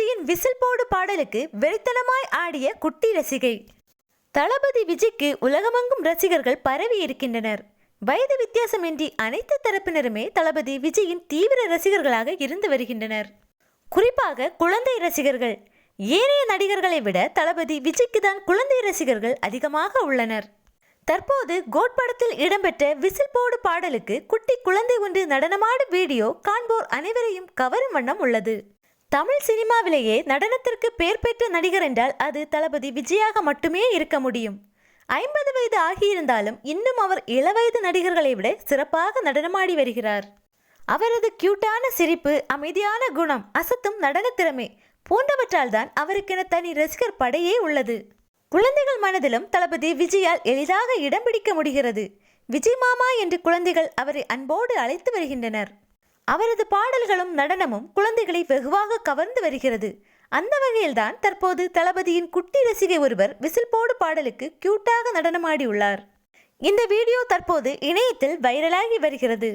தளபதியின் whistle போடு பாடலுக்கு வெறித்தனமாய் ஆடிய குட்டி ரசிகை. தளபதி விஜய்க்கு உலகமெங்கும் ரசிகர்கள் பரவி இருக்கின்றனர். வயது வித்தியாசமின்றி அனைத்து தரப்பினருமே தளபதி விஜயின் தீவிர ரசிகர்களாக இருந்து வருகின்றனர். குறிப்பாக குழந்தை ரசிகர்கள். ஏனைய நடிகர்களை விட தளபதி விஜய்க்கு தான் குழந்தை ரசிகர்கள் அதிகமாக உள்ளனர். தற்போது கோட் படத்தில் இடம்பெற்ற விசில் போடு பாடலுக்கு குட்டி குழந்தை ஒன்று நடனமாடும் வீடியோ காண்போர் அனைவரையும் கவரும் வண்ணம் உள்ளது. தமிழ் சினிமாவிலேயே நடனத்திற்கு பெயர் பெற்ற நடிகர் என்றால் அது தளபதி விஜயாக மட்டுமே இருக்க முடியும். 50 வயது ஆகியிருந்தாலும் இன்னும் அவர் இளவயது நடிகர்களை விட சிறப்பாக நடனமாடி வருகிறார். அவரது கியூட்டான சிரிப்பு, அமைதியான குணம், அசத்தும் நடன திறமை போன்றவற்றால் தான் அவருக்கென தனி ரசிகர் படையே உள்ளது. குழந்தைகள் மனதிலும் தளபதி விஜயால் எளிதாக இடம் பிடிக்க முடிகிறது. விஜய் மாமா என்று குழந்தைகள் அவரை அன்போடு அழைத்து வருகின்றனர். அவரது பாடல்களும் நடனமும் குழந்தைகளை வெகுவாக கவர்ந்து வருகிறது. அந்த வகையில்தான் தற்போது தளபதியின் குட்டி ரசிகை ஒருவர் விசில் போடு பாடலுக்கு கியூட்டாக நடனமாடியுள்ளார். இந்த வீடியோ தற்போது இணையத்தில் வைரலாகி வருகிறது.